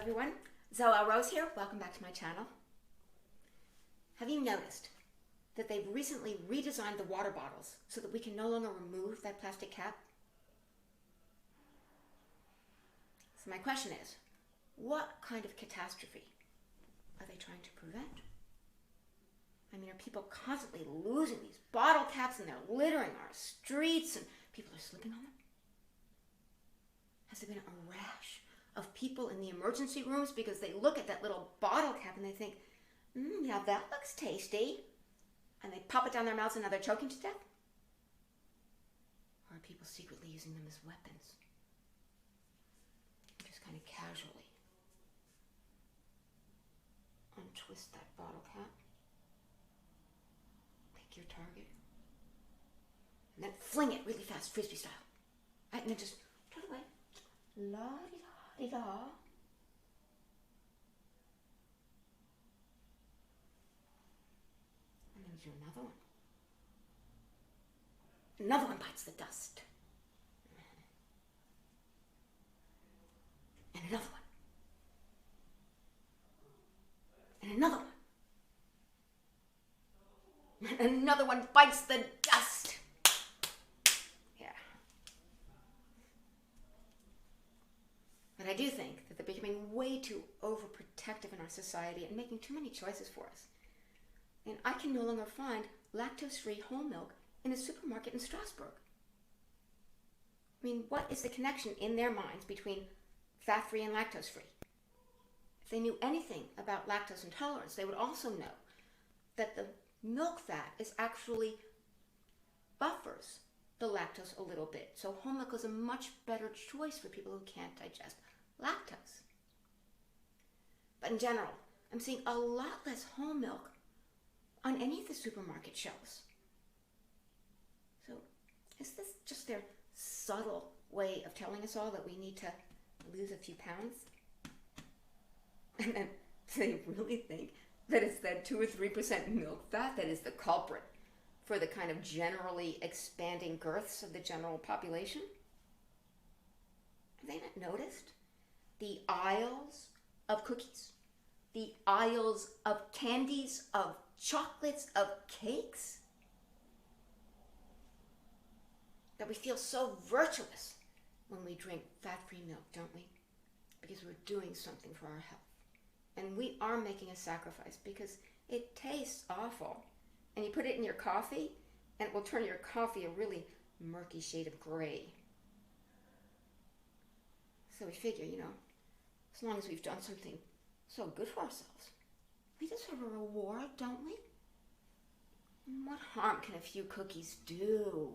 everyone. Zoelle Rose here. Welcome back to my channel. Have you noticed that they've recently redesigned the water bottles so that we can no longer remove that plastic cap? So my question is, what kind of catastrophe are they trying to prevent? I mean, are people constantly losing these bottle caps and they're littering our streets and people are slipping on them? Has there been a rash of people in the emergency rooms because they look at that little bottle cap and they think, now that looks tasty, and they pop it down their mouths and now they're choking to death? Or are people secretly using them as weapons? Just kind of casually untwist that bottle cap, pick your target, and then fling it really fast, frisbee style. Right, and then just put it away. La-di-da-di-da. And then we do another one. Another one bites the dust. And another one. And another one. And another one bites the dust. Yeah. But I do think that they're becoming way too overprotective in our society and making too many choices for us. And I can no longer find lactose-free whole milk in a supermarket in Strasbourg. I mean, what is the connection in their minds between fat-free and lactose-free? If they knew anything about lactose intolerance, they would also know that the milk fat is actually buffers the lactose a little bit. So whole milk is a much better choice for people who can't digest lactose. But in general, I'm seeing a lot less whole milk on any of the supermarket shelves. So is this just their subtle way of telling us all that we need to lose a few pounds? And then they really think that it's that 2 or 3% milk fat that is the culprit for the kind of generally expanding girths of the general population? Have they not noticed the aisles of cookies, the aisles of candies, of chocolates, of cakes? That we feel so virtuous when we drink fat-free milk, don't we? Because we're doing something for our health. And we are making a sacrifice because it tastes awful. And you put it in your coffee, and it will turn your coffee a really murky shade of gray. So we figure, as long as we've done something so good for ourselves, we deserve a reward, don't we? And what harm can a few cookies do?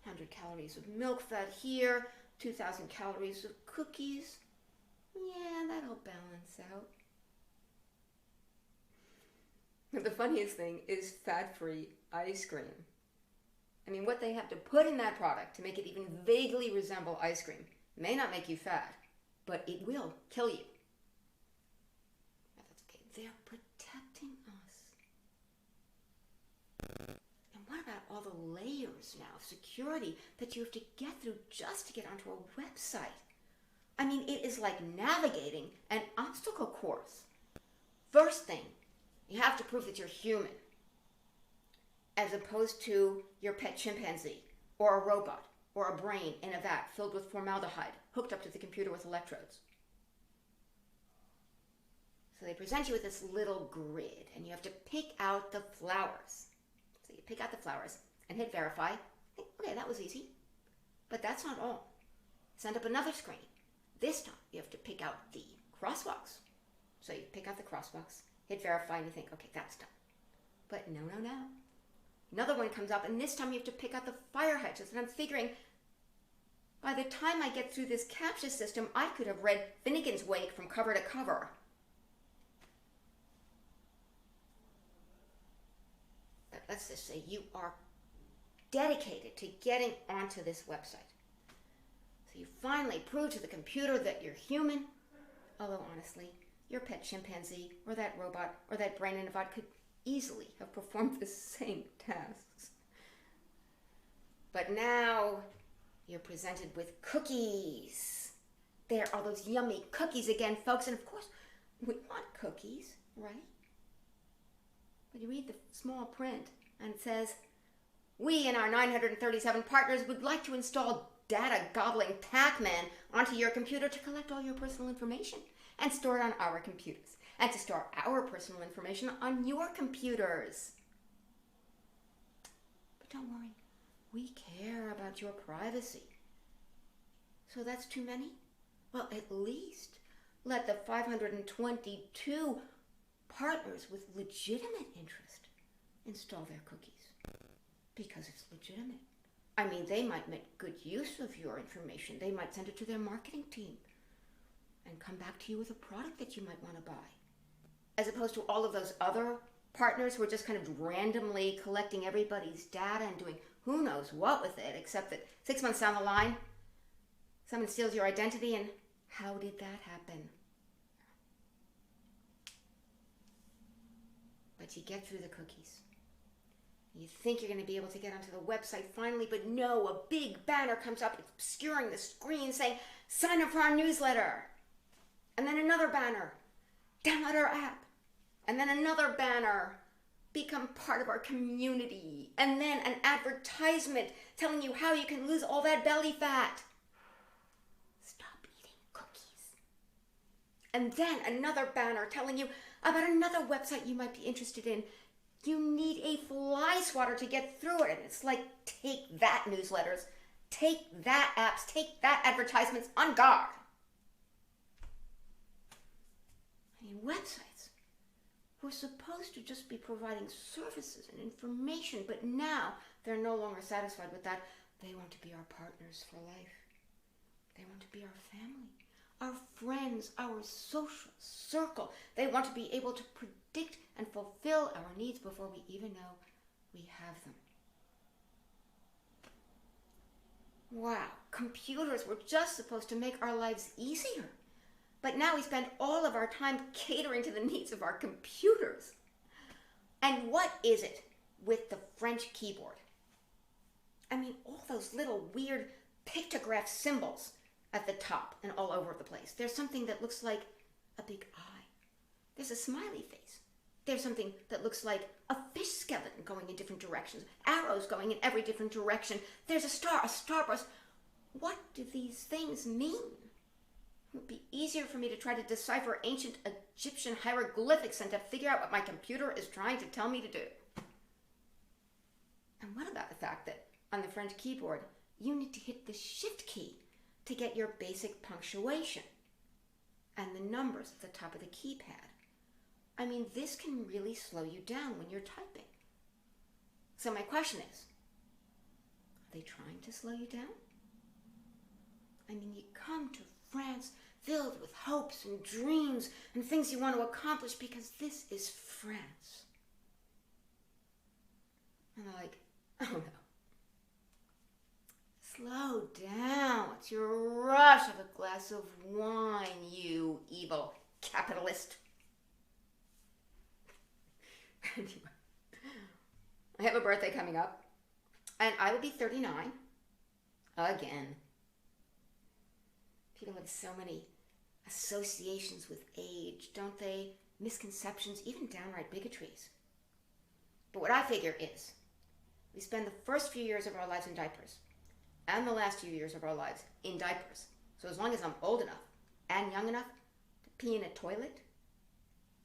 100 calories of milk fat here, 2,000 calories of cookies. Yeah, that'll balance out. But the funniest thing is fat-free ice cream. I mean, what they have to put in that product to make it even vaguely resemble ice cream may not make you fat, but it will kill you. But that's okay. They're protecting us. And what about all the layers now of security that you have to get through just to get onto a website? I mean, it is like navigating an obstacle course. First thing, you have to prove that you're human, as opposed to your pet chimpanzee, or a robot, or a brain in a vat filled with formaldehyde, hooked up to the computer with electrodes. So they present you with this little grid, and you have to pick out the flowers. So you pick out the flowers and hit verify. Think, okay, that was easy. But that's not all. Send up another screen. This time, you have to pick out the crosswalks. So you pick out the crosswalks, hit verify, and you think, okay, that's done. But no. Another one comes up, and this time you have to pick out the fire hydrants. And I'm figuring, by the time I get through this CAPTCHA system, I could have read Finnegan's Wake from cover to cover. But let's just say you are dedicated to getting onto this website. So you finally prove to the computer that you're human, although honestly, your pet chimpanzee, or that robot, or that brain in a vat could easily have performed the same tasks. But now you're presented with cookies. there are those yummy cookies again, folks. And of course, we want cookies, right? But you read the small print and it says, we and our 937 partners would like to install data-gobbling Pac-Man onto your computer to collect all your personal information and store it on our computers, and to store our personal information on your computers. But don't worry, we care about your privacy. So that's too many? Well, at least let the 522 partners with legitimate interest install their cookies, because it's legitimate. I mean, they might make good use of your information. They might send it to their marketing team and come back to you with a product that you might want to buy. As opposed to all of those other partners who are just kind of randomly collecting everybody's data and doing who knows what with it, except that 6 months down the line, someone steals your identity, and how did that happen? But you get through the cookies. You think you're going to be able to get onto the website finally, but no, a big banner comes up obscuring the screen saying, sign up for our newsletter. And then another banner, download our app. And then another banner, become part of our community. And then an advertisement telling you how you can lose all that belly fat. Stop eating cookies. And then another banner telling you about another website you might be interested in. You need a fly swatter to get through it. And it's like, take that, newsletters. Take that, apps. Take that, advertisements. On guard. I mean, websites were supposed to just be providing services and information, but now they're no longer satisfied with that. They want to be our partners for life. They want to be our family, our friends, our social circle. They want to be able to predict and fulfill our needs before we even know we have them. Wow, computers were just supposed to make our lives easier. But now we spend all of our time catering to the needs of our computers. And what is it with the French keyboard? I mean, all those little weird pictograph symbols at the top and all over the place. There's something that looks like a big eye. There's a smiley face. There's something that looks like a fish skeleton going in different directions, arrows going in every different direction. There's a star, a starburst. What do these things mean? It would be easier for me to try to decipher ancient Egyptian hieroglyphics than to figure out what my computer is trying to tell me to do. And what about the fact that on the French keyboard, you need to hit the shift key to get your basic punctuation and the numbers at the top of the keypad? I mean, this can really slow you down when you're typing. So my question is, are they trying to slow you down? I mean, you come to France filled with hopes and dreams and things you want to accomplish because this is France. And they're like, oh no. Slow down. It's your rush of a glass of wine, you evil capitalist. Anyway, I have a birthday coming up, and I will be 39 again. People have so many associations with age, don't they? Misconceptions, even downright bigotries. But what I figure is, we spend the first few years of our lives in diapers, and the last few years of our lives in diapers. So as long as I'm old enough and young enough to pee in a toilet,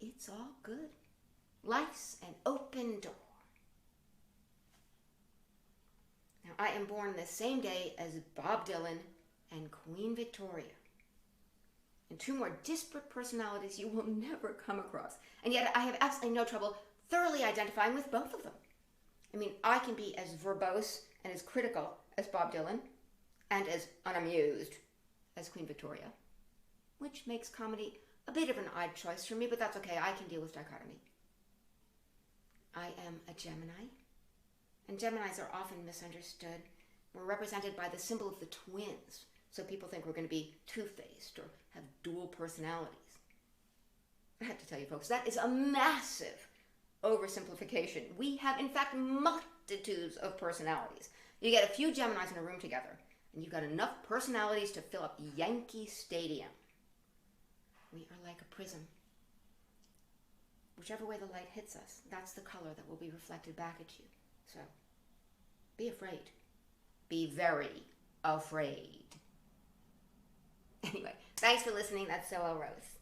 it's all good. Life's an open door. Now, I am born the same day as Bob Dylan and Queen Victoria. And two more disparate personalities you will never come across. And yet I have absolutely no trouble thoroughly identifying with both of them. I mean, I can be as verbose and as critical as Bob Dylan and as unamused as Queen Victoria, which makes comedy a bit of an odd choice for me, but that's okay. I can deal with dichotomy. I am a Gemini, and Geminis are often misunderstood. We're represented by the symbol of the twins, so people think we're going to be two-faced or have dual personalities. I have to tell you, folks, that is a massive oversimplification. We have, in fact, multitudes of personalities. You get a few Geminis in a room together, and you've got enough personalities to fill up Yankee Stadium. We are like a prism. Whichever way the light hits us, that's the color that will be reflected back at you. So, be afraid. Be very afraid. Anyway, thanks for listening. That's Zoelle Rose.